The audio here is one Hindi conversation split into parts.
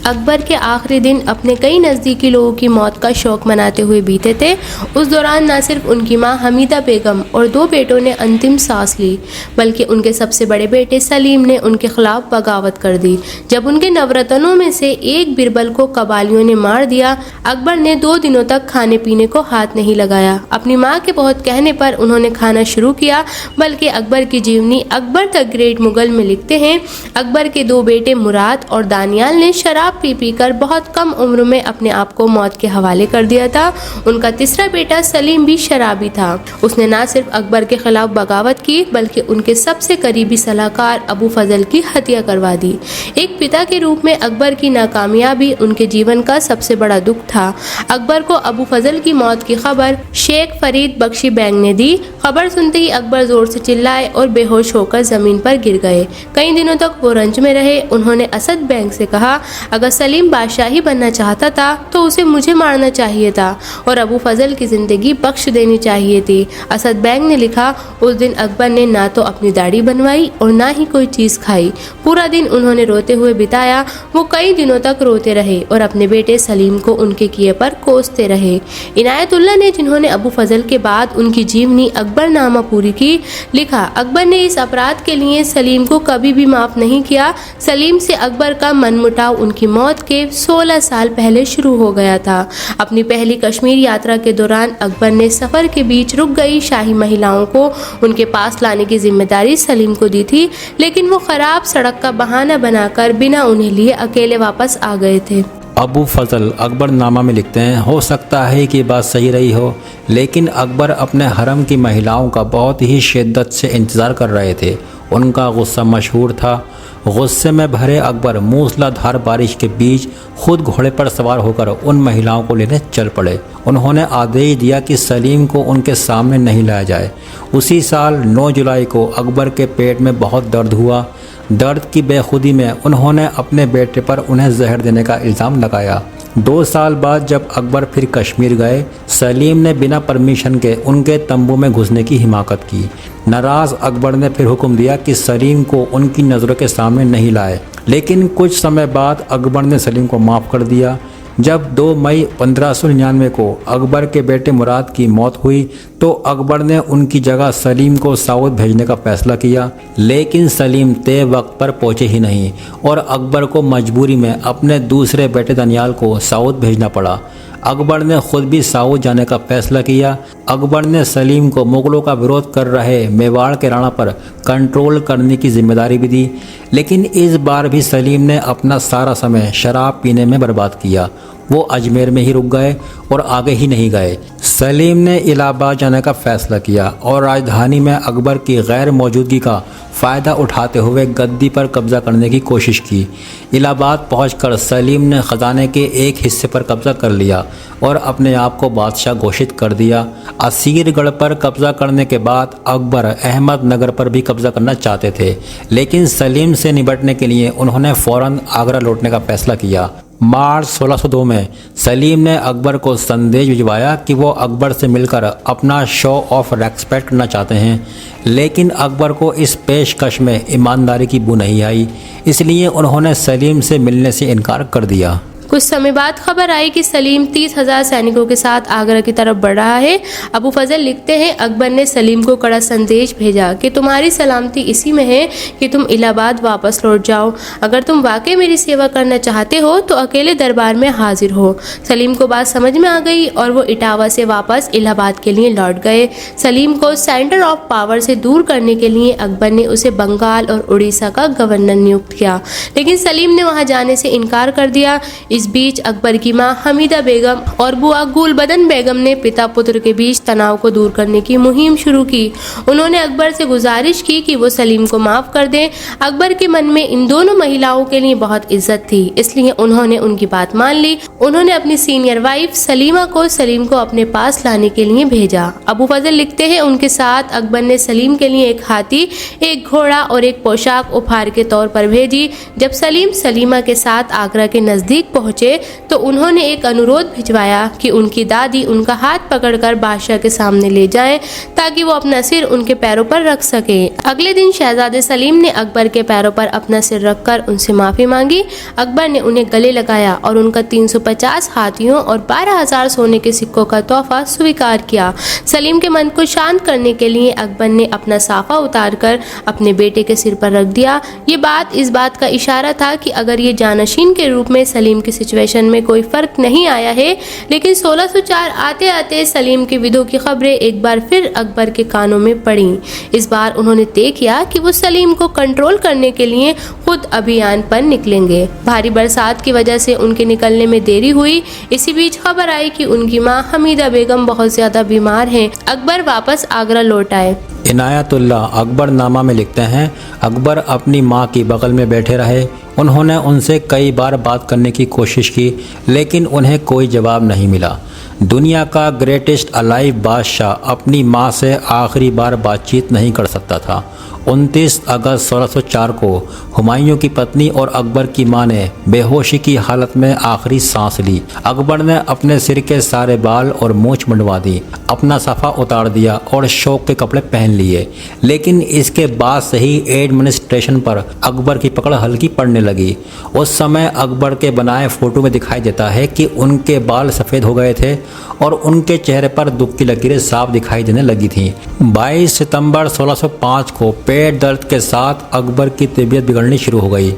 अकबर के आखिरी दिन अपने कई नज़दीकी लोगों की मौत का शौक मनाते हुए बीते थे। उस दौरान न सिर्फ उनकी मां हमीदा बेगम और 2 बेटों ने अंतिम सांस ली, बल्कि उनके सबसे बड़े बेटे सलीम ने उनके खिलाफ बगावत कर दी। जब उनके नवरत्नों में से एक बिरबल को कबालियों ने मार दिया, अकबर ने 2 दिनों तक खाने पीने को हाथ नहीं लगाया। अपनी मां के बहुत कहने पर उन्होंने खाना शुरू किया। बल्कि अकबर की जीवनी अकबर द ग्रेट मुगल में लिखते हैं, अकबर के 2 बेटे मुराद और दानियाल ने शराब पी पी कर बहुत कम उम्र में अपने आप को मौत के हवाले कर दिया था। उनका तीसरा बेटा सलीम भी शराबी था। उसने न सिर्फ अकबर के खिलाफ बगावत की, बल्कि उनके सबसे करीबी सलाहकार अबू फजल की हत्या करवा दी। एक पिता के रूप में अकबर की नाकामयाबी उनके जीवन का सबसे बड़ा दुख था। अकबर को अबू फजल की मौत की खबर शेख फरीद बख्शी बैंग ने दी। खबर सुनते ही अकबर जोर से चिल्लाए और बेहोश होकर जमीन पर गिर गए। कई दिनों तक वो रंज में रहे। उन्होंने असद बैंग से कहा, अगर सलीम बादशाही बनना चाहता था तो उसे मुझे मारना चाहिए था और अबू फजल की जिंदगी बख्श देनी चाहिए थी। असद बैंग ने लिखा, उस दिन अकबर ने ना तो अपनी दाढ़ी बनवाई और ना ही कोई चीज खाई। पूरा दिन उन्होंने रोते हुए बिताया। वो कई दिनों तक रोते रहे और अपने बेटे सलीम को उनके किए पर कोसते रहे। इनायतुल्लाह ने, जिन्होंने अबू फजल के बाद उनकी जीवनी अकबरनामा पूरी की, लिखा, अकबर ने इस अपराध के लिए सलीम को कभी भी माफ नहीं किया। सलीम से अकबर का मनमुटाव उनकी मौत के 16 साल पहले शुरू हो गया था। अपनी पहली कश्मीर यात्रा के दौरान अकबर ने सफर के बीच रुक गई शाही महिलाओं को उनके पास लाने की जिम्मेदारी सलीम को दी थी, लेकिन वो खराब सड़क का बहाना बनाकर बिना उन्हें लिए अकेले वापस आ गए थे। अबू फजल अकबरनामा में लिखते हैं, हो सकता है कि बात सही रही हो, लेकिन अकबर अपने हरम की महिलाओं का बहुत ही शिद्दत से इंतज़ार कर रहे थे। उनका गुस्सा मशहूर था। गुस्से में भरे अकबर मूसलाधार बारिश के बीच खुद घोड़े पर सवार होकर उन महिलाओं को लेने चल पड़े। उन्होंने आदेश दिया कि सलीम को उनके सामने नहीं लाया जाए। उसी साल 9 जुलाई को अकबर के पेट में बहुत दर्द हुआ। दर्द की बेखुदी में उन्होंने अपने बेटे पर उन्हें जहर देने का इल्ज़ाम लगाया। 2 साल बाद जब अकबर फिर कश्मीर गए, सलीम ने बिना परमिशन के उनके तंबू में घुसने की हिमाकत की। नाराज़ अकबर ने फिर हुक्म दिया कि सलीम को उनकी नज़रों के सामने नहीं लाए, लेकिन कुछ समय बाद अकबर ने सलीम को माफ़ कर दिया। जब 2 मई 1599 को अकबर के बेटे मुराद की मौत हुई तो अकबर ने उनकी जगह सलीम को साउथ भेजने का फैसला किया, लेकिन सलीम तय वक्त पर पहुंचे ही नहीं और अकबर को मजबूरी में अपने दूसरे बेटे दानियाल को साउथ भेजना पड़ा। अकबर ने खुद भी साउथ जाने का फैसला किया। अकबर ने सलीम को मुग़लों का विरोध कर रहे मेवाड़ के राणा पर कंट्रोल करने की जिम्मेदारी भी दी, लेकिन इस बार भी सलीम ने अपना सारा समय शराब पीने में बर्बाद किया। वो अजमेर में ही रुक गए और आगे ही नहीं गए। सलीम ने इलाहाबाद जाने का फैसला किया और राजधानी में अकबर की गैर मौजूदगी का फ़ायदा उठाते हुए गद्दी पर कब्ज़ा करने की कोशिश की। इलाहाबाद पहुंचकर सलीम ने ख़जाने के एक हिस्से पर कब्ज़ा कर लिया और अपने आप को बादशाह घोषित कर दिया। असीरगढ़ पर कब्ज़ा करने के बाद अकबर अहमदनगर पर भी कब्ज़ा करना चाहते थे, लेकिन सलीम से निपटने के लिए उन्होंने फ़ौरन आगरा लौटने का फैसला किया। मार्च 1602 में सलीम ने अकबर को संदेश भिजवाया कि वो अकबर से मिलकर अपना शो ऑफ रेस्पेक्ट करना चाहते हैं, लेकिन अकबर को इस पेशकश में ईमानदारी की बू नहीं आई, इसलिए उन्होंने सलीम से मिलने से इनकार कर दिया। कुछ समय बाद खबर आई कि सलीम 30,000 सैनिकों के साथ आगरा की तरफ बढ़ रहा है। अबू फजल लिखते हैं, अकबर ने सलीम को कड़ा संदेश भेजा कि तुम्हारी सलामती इसी में है कि तुम इलाहाबाद वापस लौट जाओ। अगर तुम वाकई मेरी सेवा करना चाहते हो तो अकेले दरबार में हाजिर हो। सलीम को बात समझ में आ गई और वो इटावा से वापस इलाहाबाद के लिए लौट गए। सलीम को सेंटर ऑफ पावर से दूर करने के लिए अकबर ने उसे बंगाल और उड़ीसा का गवर्नर नियुक्त किया, लेकिन सलीम ने वहाँ जाने से इनकार कर दिया। इस बीच अकबर की मां हमीदा बेगम और बुआ गुलबदन बेगम ने पिता पुत्र के बीच तनाव को दूर करने की मुहिम शुरू की। उन्होंने अकबर से गुजारिश की कि वो सलीम को माफ कर दें। अकबर के मन में इन दोनों महिलाओं के लिए बहुत इज्जत थी, इसलिए उन्होंने उनकी बात मान ली। उन्होंने अपनी सीनियर वाइफ सलीमा को सलीम को अपने पास लाने के लिए भेजा। अबू फजल लिखते हैं, उनके साथ अकबर ने सलीम के लिए एक हाथी, एक घोड़ा और एक पोशाक उपहार के तौर पर भेजी। जब सलीम सलीमा के साथ आगरा के नजदीक पहुंचे तो उन्होंने एक अनुरोध भिजवाया कि उनकी दादी उनका हाथ पकड़कर बादशाह के सामने ले जाएं ताकि वो अपना सिर उनके पैरों पर रख सके। अगले दिन शहजादे सलीम ने अकबर के पैरों पर अपना सिर रखकर उनसे माफी मांगी। अकबर ने उन्हें गले लगाया और उनका 350 हाथियों और 12,000 सोने के सिक्कों का तोहफा स्वीकार किया। सलीम के मन को शांत करने के लिए अकबर ने अपना साफा उतारकर अपने बेटे के सिर पर रख दिया। ये बात इस बात का इशारा था कि अगर ये जानशीन के रूप में सलीम की सिचुएशन में कोई फर्क नहीं आया है, लेकिन 1604 आते आते सलीम के विधों की खबरें एक बार फिर अकबर के कानों में पड़ी। इस बार उन्होंने तय किया कि वो सलीम को कंट्रोल करने के लिए खुद अभियान पर निकलेंगे। भारी बरसात की वजह से उनके निकलने में देरी हुई। इसी बीच खबर आई कि उनकी मां हमीदा बेगम बहुत ज्यादा बीमार हैं। अकबर वापस आगरा लौट आए। इनायतुल्लाह अकबरनामा में लिखते हैं, अकबर अपनी माँ की बगल में बैठे रहे। उन्होंने उनसे कई बार बात करने की कोशिश की, लेकिन उन्हें कोई जवाब नहीं मिला। दुनिया का ग्रेटेस्ट अलाइव बादशाह अपनी माँ से आखिरी बार बातचीत नहीं कर सकता था। 29 अगस्त 1604 को हुमायूं की पत्नी और अकबर की मां ने बेहोशी की हालत में आखिरी सांस ली। अकबर ने अपने सिर के सारे बाल और मूंछ मुंडवा दी, अपना सफ़ा उतार दिया और शौक के कपड़े पहन लिए। लेकिन इसके बाद से ही एडमिनिस्ट्रेशन पर अकबर की पकड़ हल्की पड़ने लगी। उस समय अकबर के बनाए फोटो में दिखाई देता है कि उनके बाल सफ़ेद हो गए थे और उनके चेहरे पर दुख की लकीरें साफ दिखाई देने लगी थीं। 22 सितंबर 1605 को पेट दर्द के साथ अकबर की तबीयत बिगड़नी शुरू हो गई।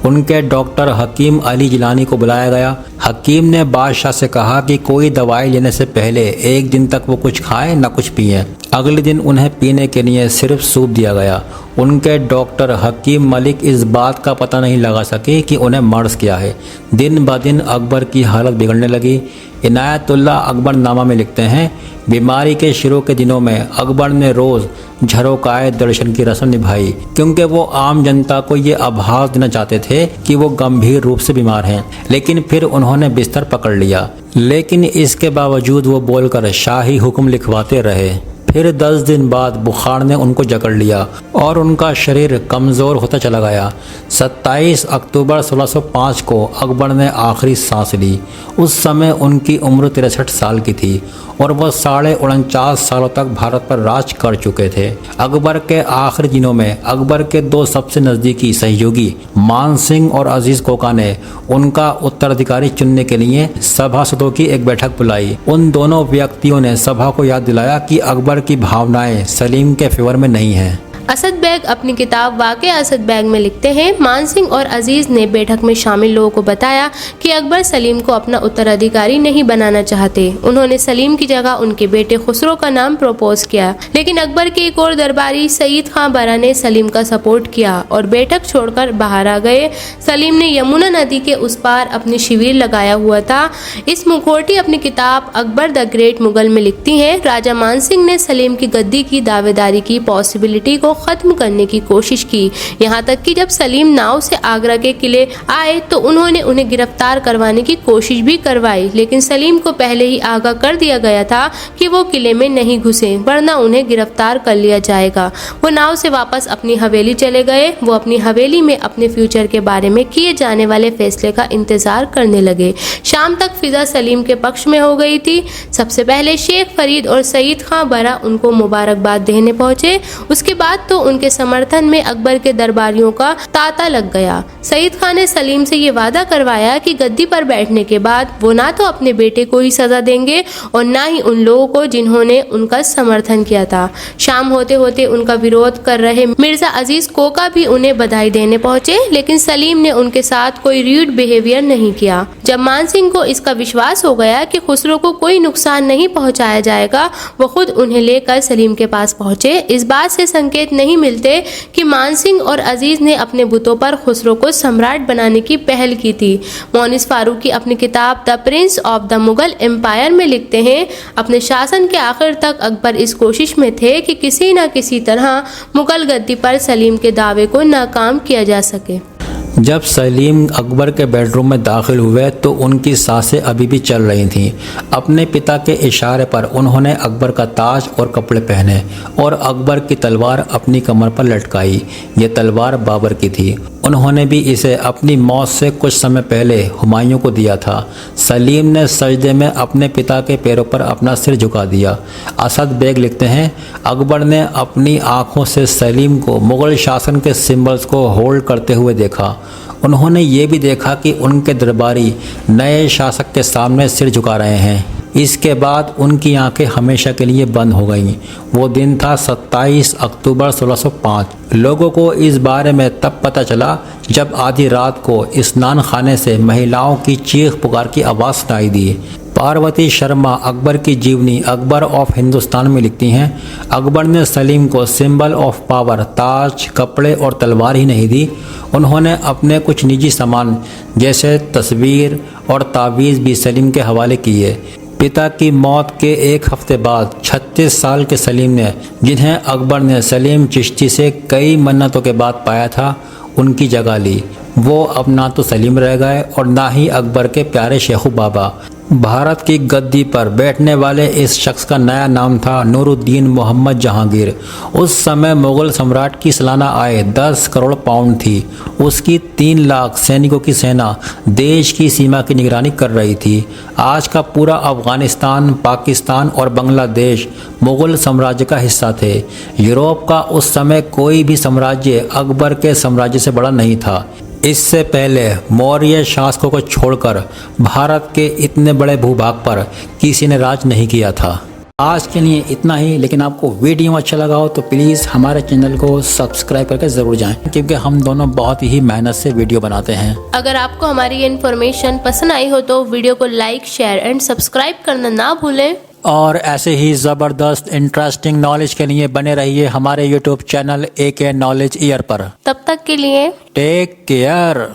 उनके डॉक्टर हकीम अली जिलानी को बुलाया गया। हकीम ने बादशाह से कहा कि कोई दवाई लेने से पहले एक दिन तक वो कुछ खाएं न कुछ पिएं। अगले दिन उन्हें पीने के लिए सिर्फ सूप दिया गया। उनके डॉक्टर हकीम मलिक इस बात का पता नहीं लगा सके कि उन्हें मर्ज क्या है। दिन ब दिन अकबर की हालत बिगड़ने लगी। इनायतुल्लाह अकबरनामा में लिखते हैं, बीमारी के शुरू के दिनों में अकबर ने रोज़ झरोकाए दर्शन की रस्म निभाई, क्योंकि वो आम जनता को ये आभास देना चाहते थे कि वो गंभीर रूप से बीमार हैं। लेकिन फिर उन्होंने बिस्तर पकड़ लिया, लेकिन इसके बावजूद वो बोलकर शाही हुक्म लिखवाते रहे। फिर 10 दिन बाद बुखार ने उनको जकड़ लिया और उनका शरीर कमज़ोर होता चला गया। 27 अक्टूबर 1605 को अकबर ने आखिरी सांस ली। उस समय उनकी उम्र 63 साल की थी और वह 49.5 सालों तक भारत पर राज कर चुके थे। अकबर के आखिरी दिनों में अकबर के 2 सबसे नज़दीकी सहयोगी मान सिंह और अजीज़ कोका ने उनका उत्तराधिकारी चुनने के लिए सभासदों की एक बैठक बुलाई। उन दोनों व्यक्तियों ने सभा को याद दिलाया कि अकबर की भावनाएं सलीम के फेवर में नहीं हैं। असद बैग अपनी किताब वाक़े असद बैग में लिखते हैं, मान सिंह और अजीज़ ने बैठक में शामिल लोगों को बताया कि अकबर सलीम को अपना उत्तराधिकारी नहीं बनाना चाहते। उन्होंने सलीम की जगह उनके बेटे खुसरो का नाम प्रपोज किया, लेकिन अकबर के एक और दरबारी सईद खां बरा ने सलीम का सपोर्ट किया और बैठक छोड़कर बाहर आ गए। सलीम ने यमुना नदी के उस पार अपनी शिविर लगाया हुआ था। इस मुखौटी अपनी किताब अकबर द ग्रेट मुगल में लिखती हैं, राजा मान सिंह ने सलीम की गद्दी की दावेदारी की पॉसिबिलिटी को खत्म करने की कोशिश की। यहाँ तक कि जब सलीम नाव से आगरा के किले आए तो उन्होंने उन्हें गिरफ्तार करवाने की कोशिश भी करवाई, लेकिन सलीम को पहले ही आगाह कर दिया गया था कि वो किले में नहीं घुसे वरना उन्हें गिरफ्तार कर लिया जाएगा। वो नाव से वापस अपनी हवेली चले गए। वो अपनी हवेली में अपने फ्यूचर के बारे में किए जाने वाले फैसले का इंतजार करने लगे। शाम तक फिजा सलीम के पक्ष में हो गई थी। सबसे पहले शेख फरीद और सईद खां बरा उनको मुबारकबाद देने पहुंचे। उसके बाद तो उनके समर्थन में अकबर के दरबारियों का तांता लग गया। सईद खान ने सलीम से ये वादा करवाया कि गद्दी पर बैठने के बाद वो ना तो अपने बेटे को ही सजा देंगे और ना ही उन लोगों को जिन्होंने उनका समर्थन किया था। शाम होते होते उनका विरोध कर रहे मिर्जा अजीज कोका भी उन्हें बधाई देने पहुंचे, लेकिन सलीम ने उनके साथ कोई र्यूड बिहेवियर नहीं किया। जब मान सिंह को इसका विश्वास हो गया कि खुसरो को कोई नुकसान नहीं पहुंचाया जाएगा, वो खुद उन्हें लेकर सलीम के पास पहुंचे। इस बात से संकेत नहीं मिलते कि मान सिंह और अजीज ने अपने बुतों पर खुसरो को सम्राट बनाने की पहल की थी। मोनिस फारूकी अपनी किताब the prince of the Mughal empire में लिखते हैं, अपने शासन के आखिर तक अकबर इस कोशिश में थे कि किसी न किसी तरह मुगल गद्दी पर सलीम के दावे को नाकाम किया जा सके। जब सलीम अकबर के बेडरूम में दाखिल हुए तो उनकी सांसें अभी भी चल रही थीं। अपने पिता के इशारे पर उन्होंने अकबर का ताज और कपड़े पहने और अकबर की तलवार अपनी कमर पर लटकाई। ये तलवार बाबर की थी। उन्होंने भी इसे अपनी मौत से कुछ समय पहले हुमायूं को दिया था। सलीम ने सजदे में अपने पिता के पैरों पर अपना सिर झुका दिया। असद बेग लिखते हैं, अकबर ने अपनी आंखों से सलीम को मुग़ल शासन के सिंबल्स को होल्ड करते हुए देखा। उन्होंने ये भी देखा कि उनके दरबारी नए शासक के सामने सिर झुका रहे हैं। इसके बाद उनकी आंखें हमेशा के लिए बंद हो गईं। वो दिन था 27 अक्टूबर 1605। लोगों को इस बारे में तब पता चला जब आधी रात को स्नान खाने से महिलाओं की चीख पुकार की आवाज़ सुनाई दी। पार्वती शर्मा अकबर की जीवनी अकबर ऑफ हिंदुस्तान में लिखती हैं, अकबर ने सलीम को सिंबल ऑफ पावर ताज, कपड़े और तलवार ही नहीं दी, उन्होंने अपने कुछ निजी सामान जैसे तस्वीर और तावीज़ भी सलीम के हवाले किए। पिता की मौत के एक हफ्ते बाद 36 साल के सलीम ने, जिन्हें अकबर ने सलीम चिश्ती से कई मन्नतों के बाद पाया था, उनकी जगह ली। वो अब ना तो सलीम रह गए और ना ही अकबर के प्यारे शेखू बाबा। भारत की गद्दी पर बैठने वाले इस शख्स का नया नाम था नूरुद्दीन मोहम्मद जहांगीर। उस समय मुग़ल सम्राट की सालाना आय 10 करोड़ पाउंड थी। उसकी 3 लाख सैनिकों की सेना देश की सीमा की निगरानी कर रही थी। आज का पूरा अफ़गानिस्तान, पाकिस्तान और बांग्लादेश मुग़ल साम्राज्य का हिस्सा थे। यूरोप का उस समय कोई भी साम्राज्य अकबर के साम्राज्य से बड़ा नहीं था। इससे पहले मौर्य शासकों को छोड़कर भारत के इतने बड़े भूभाग पर किसी ने राज नहीं किया था। आज के लिए इतना ही, लेकिन आपको वीडियो अच्छा लगा हो तो प्लीज़ हमारे चैनल को सब्सक्राइब करके ज़रूर जाएं, क्योंकि हम दोनों बहुत ही मेहनत से वीडियो बनाते हैं। अगर आपको हमारी ये इन्फॉर्मेशन पसंद आई हो तो वीडियो को लाइक, शेयर एंड सब्सक्राइब करना ना भूलें। और ऐसे ही ज़बरदस्त इंटरेस्टिंग नॉलेज के लिए बने रहिए हमारे YouTube channel AK knowledge year पर। तब तक के लिए टेक केयर।